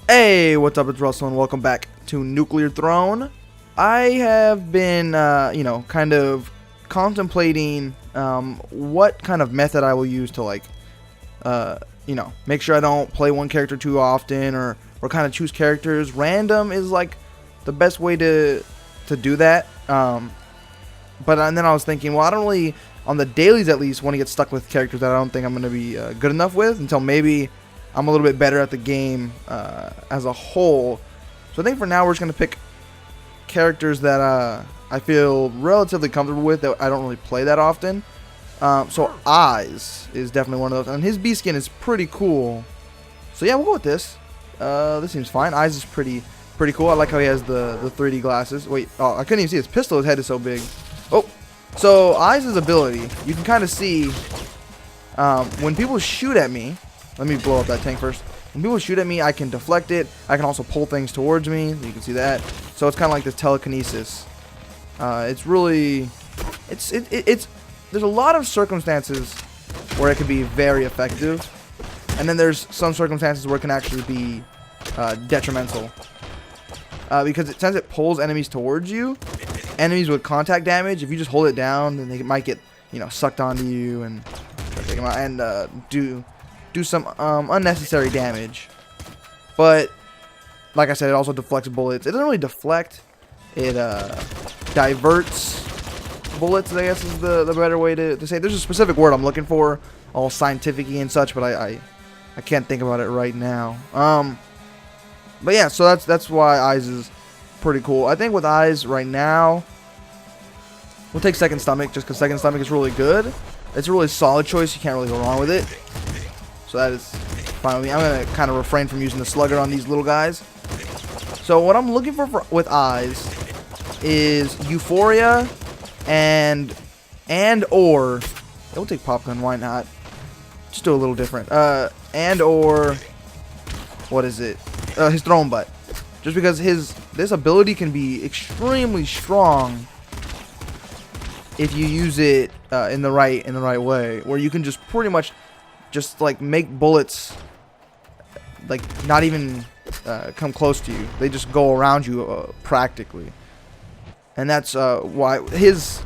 Hey, what's up? It's Russ and welcome back to Nuclear Throne. I have been, kind of contemplating what kind of method I will use to, make sure I don't play one character too often or kind of choose characters. Random is, the best way to do that. And then I was thinking, well, I don't really, on the dailies at least, want to get stuck with characters that I don't think I'm going to be good enough with until maybe I'm a little bit better at the game as a whole. So I think for now we're just going to pick characters that I feel relatively comfortable with that I don't really play that often. So Eyes is definitely one of those. And his bee skin is pretty cool. So yeah, we'll go with this. This seems fine. Eyes is pretty cool. I like how he has the 3D glasses. Wait, oh, I couldn't even see his pistol. His head is so big. Oh, so Eyes' ability, you can kind of see when people shoot at me. Let me blow up that tank first. When people shoot at me, I can deflect it. I can also pull things towards me. You can see that. So it's kind of like this telekinesis. It's really, it's there's a lot of circumstances where it can be very effective, and then there's some circumstances where it can actually be detrimental. Because since it pulls enemies towards you, enemies with contact damage, if you just hold it down, then they might get sucked onto you and take them out and do some unnecessary damage. But like I said, it also deflects bullets. It doesn't really deflect. It diverts bullets, I guess is the better way to say it. There's a specific word I'm looking for, all scientific-y and such, but I can't think about it right now. But yeah, so that's why Eyes is pretty cool. I think with Eyes right now, we'll take Second Stomach just because Second Stomach is really good. It's a really solid choice. You can't really go wrong with it. So that is fine with me. I'm going to kind of refrain from using the Slugger on these little guys. So what I'm looking for with Eyes is Euphoria and or we'll take Pop Gun, why not? Just do a little different. And or what is it? His Throne Butt. Just because this ability can be extremely strong if you use it in the right way, where you can just pretty much just make bullets not even come close to you. They just go around you practically. And that's why his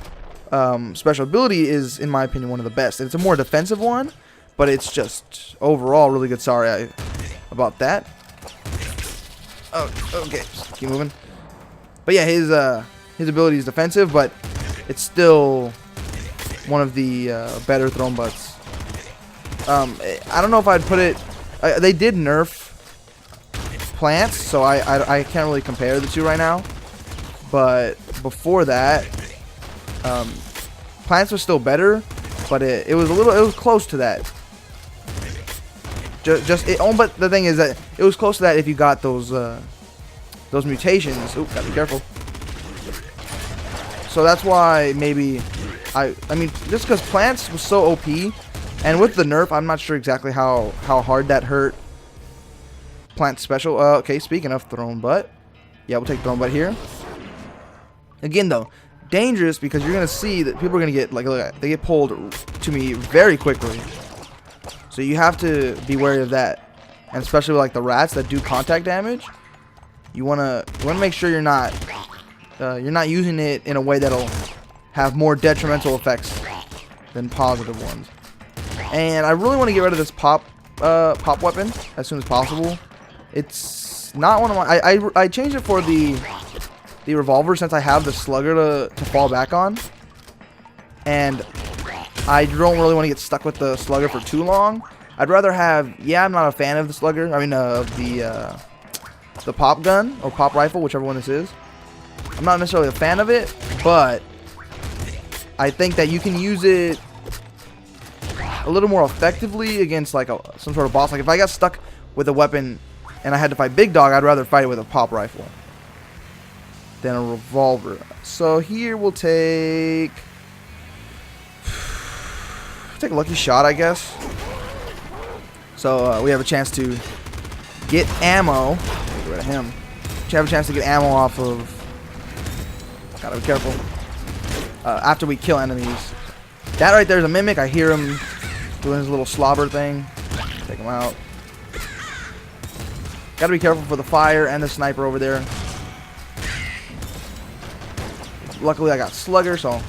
special ability is, in my opinion, one of the best. It's a more defensive one, but it's just overall really good. Sorry about that. Oh, okay, just keep moving. But yeah, his ability is defensive, but it's still one of the better thrown butts. I don't know if I'd put it. They did nerf plants, so I can't really compare the two right now. But before that, plants was still better, but it was close to that. But the thing is that it was close to that if you got those mutations. Oop, gotta be careful. So that's why maybe I mean, just because plants was so OP. And with the nerf, I'm not sure exactly how hard that hurt Plant special. Okay, speaking of Thrown Butt. Yeah, we'll take Thrown Butt here. Again, though, dangerous because you're going to see that people are going to get, they get pulled to me very quickly. So you have to be wary of that. And especially with, the rats that do contact damage. You want to make sure you're not using it in a way that'll have more detrimental effects than positive ones. And I really want to get rid of this pop weapon as soon as possible. It's not one of my. I changed it for the revolver since I have the Slugger to fall back on, and I don't really want to get stuck with the Slugger for too long. I'd rather have. Yeah, I'm not a fan of the Slugger. I mean, of the pop gun or pop rifle, whichever one this is. I'm not necessarily a fan of it, but I think that you can use it a little more effectively against some sort of boss. Like if I got stuck with a weapon and I had to fight Big Dog, I'd rather fight it with a pop rifle than a revolver. So here we'll take a lucky shot, I guess. So we have a chance to get ammo. Get rid of him. We have a chance to get ammo off of. Gotta be careful. After we kill enemies. That right there is a mimic. I hear him doing his little slobber thing. Take him out. Gotta be careful for the fire and the sniper over there. Luckily, I got Slugger, so...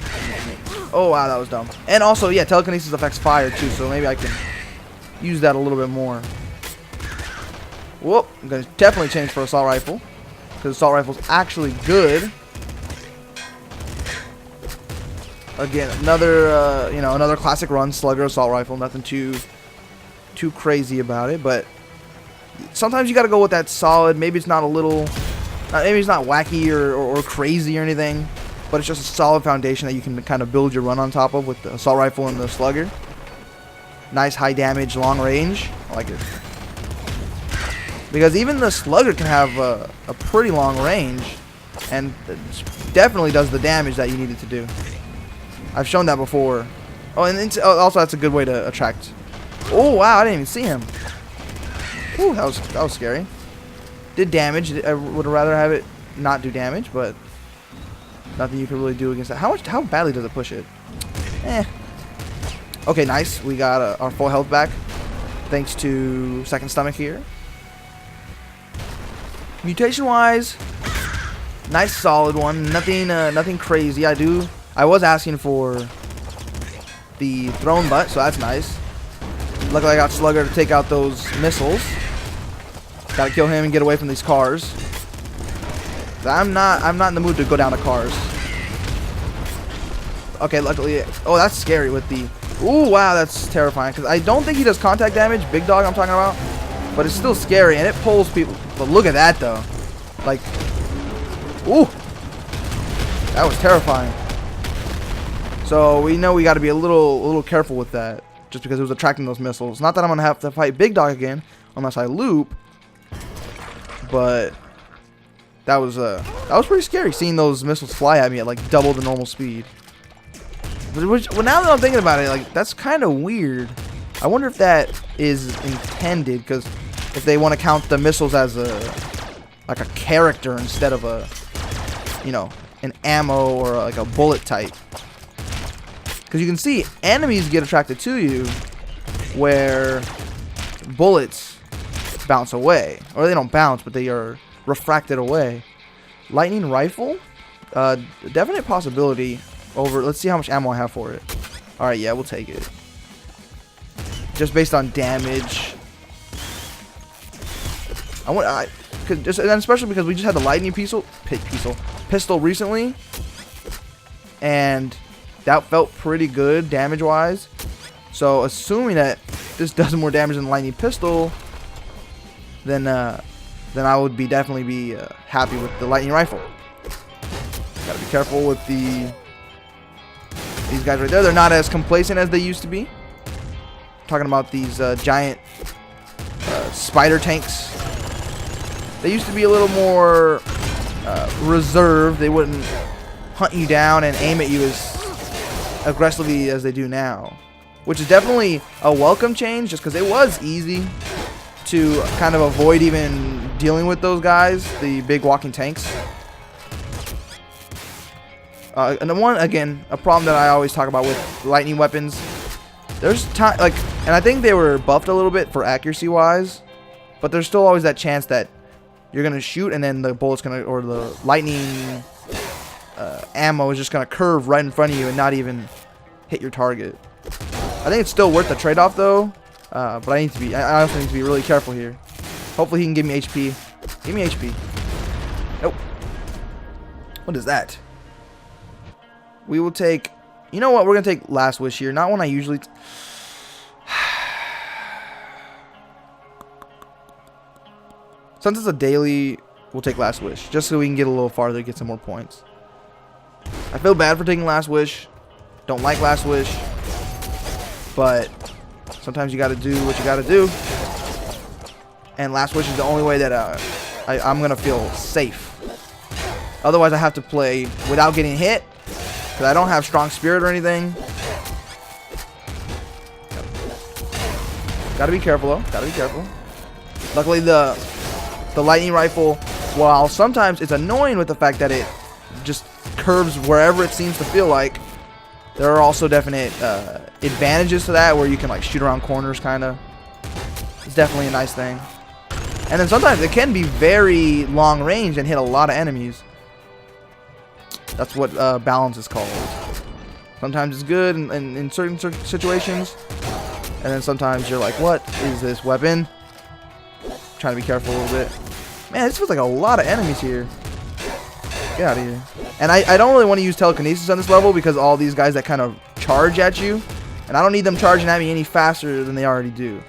Oh, wow, that was dumb. And also, yeah, telekinesis affects fire, too, so maybe I can use that a little bit more. Whoop, I'm going to definitely change for assault rifle, because assault rifle's actually good. Again, another, you know, another classic run, Slugger, assault rifle. Nothing too crazy about it, but sometimes you got to go with that solid. Maybe it's not a little, maybe it's not wacky or crazy or anything, but it's just a solid foundation that you can kind of build your run on top of with the assault rifle and the Slugger. Nice high damage, long range. I like it. Because even the Slugger can have a pretty long range, and it definitely does the damage that you need it to do. I've shown that before. Oh, and also that's a good way to attract. Oh wow, I didn't even see him. Ooh, that was scary. Did damage. I would rather have it not do damage, but nothing you can really do against that. How badly does it push it? Eh. Okay, nice. We got our full health back, thanks to second stomach here. Mutation-wise, nice solid one. Nothing crazy. I was asking for the thrown butt, so that's nice. Luckily, I got Slugger to take out those missiles. Gotta kill him and get away from these cars. I'm not in the mood to go down to cars. Okay, luckily. Oh, that's scary with the. Ooh, wow, that's terrifying. Because I don't think he does contact damage. Big dog, I'm talking about. But it's still scary, and it pulls people. But look at that, though. Like, ooh, that was terrifying. So we know we got to be a little careful with that, just because it was attracting those missiles. Not that I'm gonna have to fight Big Dog again, unless I loop. But that was pretty scary, seeing those missiles fly at me at like double the normal speed. Which, well, now that I'm thinking about it, like that's kind of weird. I wonder if that is intended, because if they want to count the missiles as like a character instead of a, you know, an ammo or like a bullet type. Because you can see enemies get attracted to you where bullets bounce away. Or they don't bounce, but they are refracted away. Lightning rifle? Definite possibility over... Let's see how much ammo I have for it. Alright, yeah, we'll take it. Just based on damage. And especially because we just had the lightning pistol recently. And that felt pretty good damage-wise. So, assuming that this does more damage than the lightning pistol, then I would definitely be happy with the lightning rifle. Gotta be careful with these guys right there. They're not as complacent as they used to be. Talking about these giant spider tanks. They used to be a little more reserved. They wouldn't hunt you down and aim at you as aggressively as they do now, which is definitely a welcome change, just because it was easy to kind of avoid even dealing with those guys, the big walking tanks. And the one, again, a problem that I always talk about with lightning weapons, there's time, like, and I think they were buffed a little bit for accuracy wise, but there's still always that chance that you're gonna shoot and then the bullet's gonna, or the lightning ammo is just gonna curve right in front of you and not even hit your target. I think it's still worth the trade-off though, but I also need to be really careful here. Hopefully he can give me HP. Give me HP. Nope. What is that? We will take, you know what, we're gonna take Last Wish here. Not one I usually since it's a daily, we'll take Last Wish, just so we can get a little farther, get some more points. I feel bad for taking Last Wish. Don't like Last Wish. But sometimes you gotta do what you gotta do. And Last Wish is the only way that I'm gonna feel safe. Otherwise I have to play without getting hit, because I don't have strong spirit or anything. Gotta be careful though. Gotta be careful. Luckily the lightning rifle, while sometimes it's annoying with the fact that it just curves wherever it seems to feel like, there are also definite advantages to that, where you can like shoot around corners kind of. It's definitely a nice thing. And then sometimes it can be very long range and hit a lot of enemies. That's what balance is called. Sometimes it's good in certain situations. And then sometimes you're like, what is this weapon? Trying to be careful a little bit. Man, this feels like a lot of enemies here. Get out of here. And I don't really want to use telekinesis on this level because all these guys that kind of charge at you. And I don't need them charging at me any faster than they already do.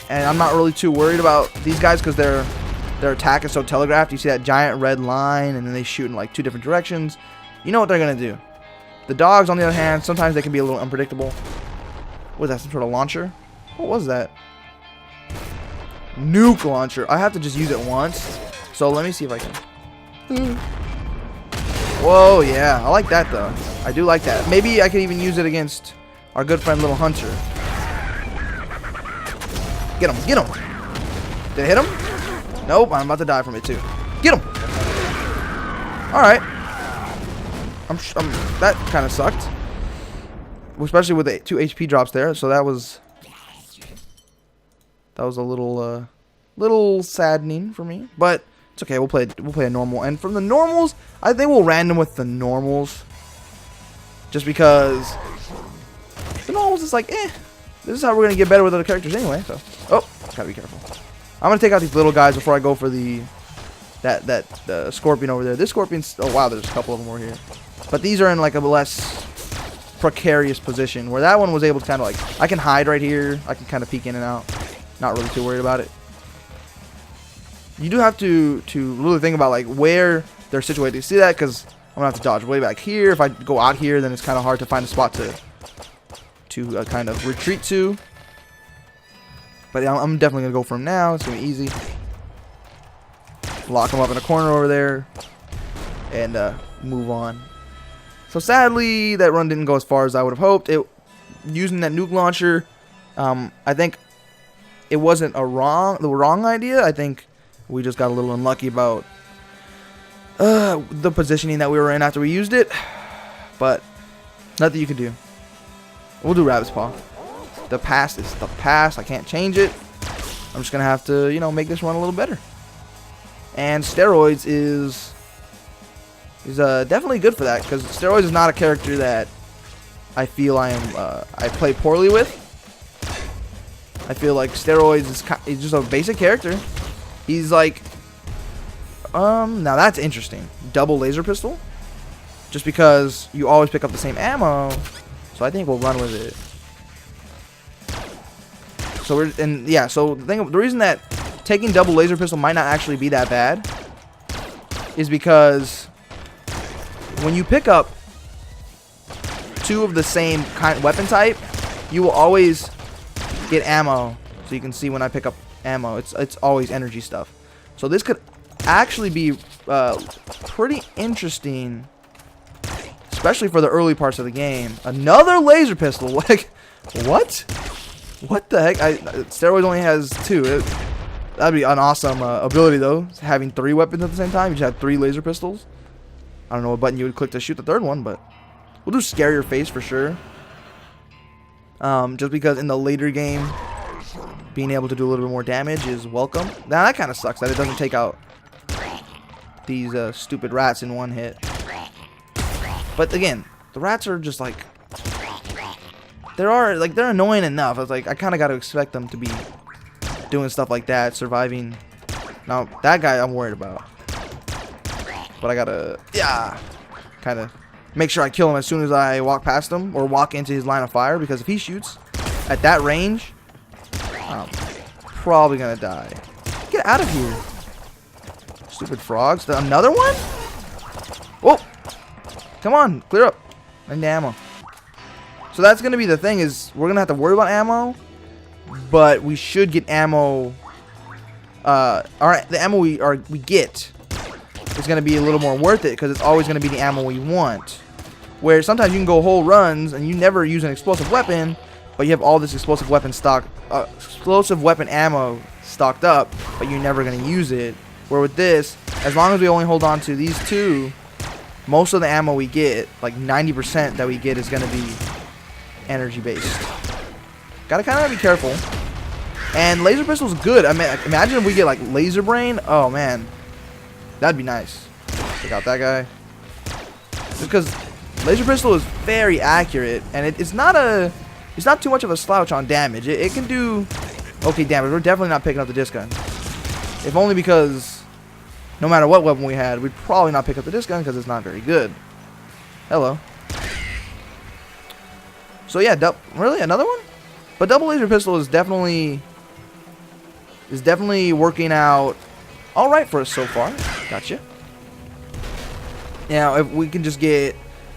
And I'm not really too worried about these guys because their attack is so telegraphed. You see that giant red line and then they shoot in like 2 different directions. You know what they're going to do. The dogs, on the other hand, sometimes they can be a little unpredictable. What is that, some sort of launcher? What was that? Nuke launcher. I have to just use it once. So let me see if I can. Whoa, yeah. I like that, though. I do like that. Maybe I could even use it against our good friend Little Hunter. Get him. Get him. Did it hit him? Nope. I'm about to die from it, too. Get him. Alright. That kind of sucked. Especially with the 2 HP drops there. So that was a little saddening for me. But it's okay. We'll play a normal. And from the normals, I think we'll random with the normals. Just because the normals is like, this is how we're gonna get better with other characters anyway. So, oh, gotta be careful. I'm gonna take out these little guys before I go for the scorpion over there. This scorpion's, oh wow, there's a couple of them over here. But these are in like a less precarious position where that one was able to kind of like, I can hide right here. I can kind of peek in and out. Not really too worried about it. You do have to really think about like where they're situated. You see that? Because I'm gonna have to dodge way back here. If I go out here, then it's kind of hard to find a spot to kind of retreat to. But yeah, I'm definitely gonna go for him now. It's gonna be easy. Lock him up in a corner over there, and move on. So sadly, that run didn't go as far as I would have hoped. Using that nuke launcher, I think it wasn't the wrong idea. I think we just got a little unlucky about the positioning that we were in after we used it. But nothing you can do. We'll do Rabbit's Paw. The past is the past. I can't change it. I'm just gonna have to, make this run a little better. And steroids is definitely good for that, because steroids is not a character that I feel I play poorly with. I feel like steroids is just a basic character. He's like, now that's interesting. Double laser pistol, just because you always pick up the same ammo. So I think we'll run with it. So the reason that taking double laser pistol might not actually be that bad is because when you pick up 2 of the same weapon type, you will always get ammo. So you can see when I pick up ammo, it's always energy stuff. So this could actually be pretty interesting, especially for the early parts of the game. Another laser pistol, like what? What the heck? Steroids only has 2. That'd be an awesome ability though. Having 3 weapons at the same time, you just have 3 laser pistols. I don't know what button you would click to shoot the 3rd one, but we'll do Scarier Face for sure. Just because in the later game, being able to do a little bit more damage is welcome. Now that kind of sucks that it doesn't take out these stupid rats in one hit. But again, the rats are just like, they're annoying enough. I was like, I kind of got to expect them to be doing stuff like that, surviving. Now that guy I'm worried about. But I gotta, kind of make sure I kill him as soon as I walk past him or walk into his line of fire, because if he shoots at that range, I'm probably gonna die. Get out of here, stupid frogs. Another one? Whoa! Come on, clear up. I need ammo. So that's gonna be the thing, is we're gonna have to worry about ammo, but we should get ammo. Alright, the ammo we get is going to be a little more worth it, because it's always going to be the ammo we want. Where sometimes you can go whole runs and you never use an explosive weapon, but you have all this explosive weapon ammo stocked up, but you're never going to use it. Where with this, as long as we only hold on to these 2, most of the ammo we get, like 90% that we get, is going to be energy based. Gotta kind of be careful. And laser pistol is good. I mean, imagine if we get like laser brain. Oh man, that'd be nice. Take out that guy. Because laser pistol is very accurate, and it's not too much of a slouch on damage. It can do okay damage. We're definitely not picking up the disc gun. If only because no matter what weapon we had, we'd probably not pick up the disc gun because it's not very good. Hello. So yeah, really another one? But double laser pistol is definitely working out all right for us so far. Gotcha. Now, if we can just get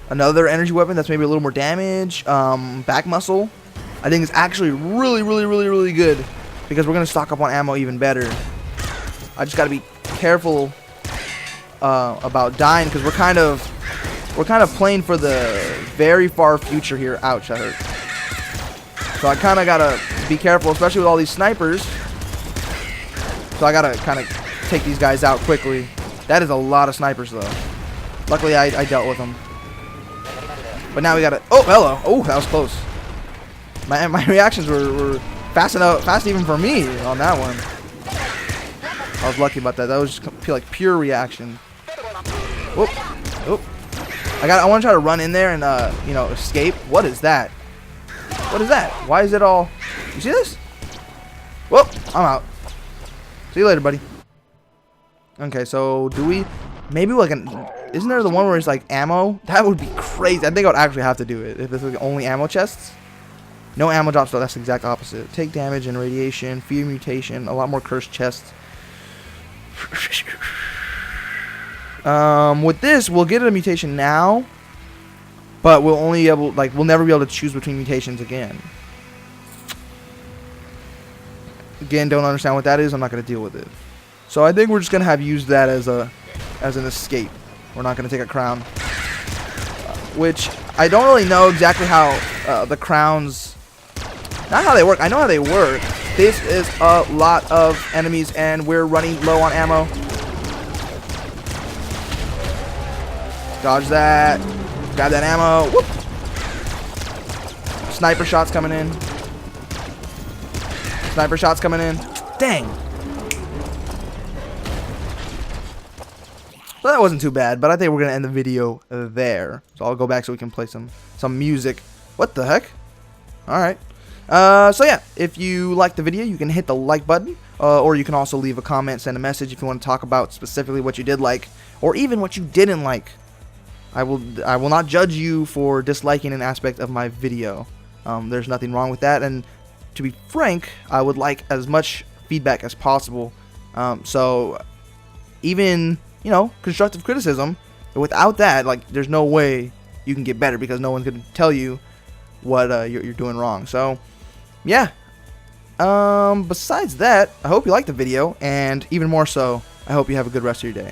another energy weapon that's maybe a little more damage, back muscle, I think it's actually really good because we're gonna stock up on ammo even better. I just gotta be careful about dying because we're kind of playing for the very far future here. Ouch, that hurt. So I kind of gotta be careful, especially with all these snipers. So I gotta kind of take these guys out quickly. That is a lot of snipers though. Luckily I dealt with them. But now we gotta. Oh, hello. Oh, that was close. My reactions were fast even for me on that one. I was lucky about that. That was just like pure reaction. Whoop. Oh. I want to try to run in there and you know, escape. What is that? What is that? Why is it all? You see this? Whoop. I'm out. See you later, buddy. Okay, so do we? Maybe like isn't there the one where it's like ammo? That would be crazy. I think I would actually have to do it if this was only ammo chests. No ammo drops, though. That's the exact opposite. Take damage and radiation, fear mutation, a lot more cursed chests. With this, we'll get a mutation now, but we'll never be able to choose between mutations again. Again, don't understand what that is. I'm not going to deal with it. So I think we're just going to have used that as an escape. We're not going to take a crown. Which, I don't really know exactly how the crowns... Not how they work. I know how they work. This is a lot of enemies, and we're running low on ammo. Dodge that. Grab that ammo. Whoop. Sniper shots coming in. Sniper shots coming in. Dang. So that wasn't too bad, but I think we're going to end the video there. So I'll go back so we can play some music. What the heck? Alright. So yeah, if you liked the video, you can hit the like button, or you can also leave a comment, send a message if you want to talk about specifically what you did like, or even what you didn't like. I will not judge you for disliking an aspect of my video. There's nothing wrong with that, and to be frank, I would like as much feedback as possible. So even, you know, constructive criticism, without that, like, there's no way you can get better because no one's going to tell you what you're doing wrong. So yeah, besides that, I hope you liked the video, and even more so, I hope you have a good rest of your day.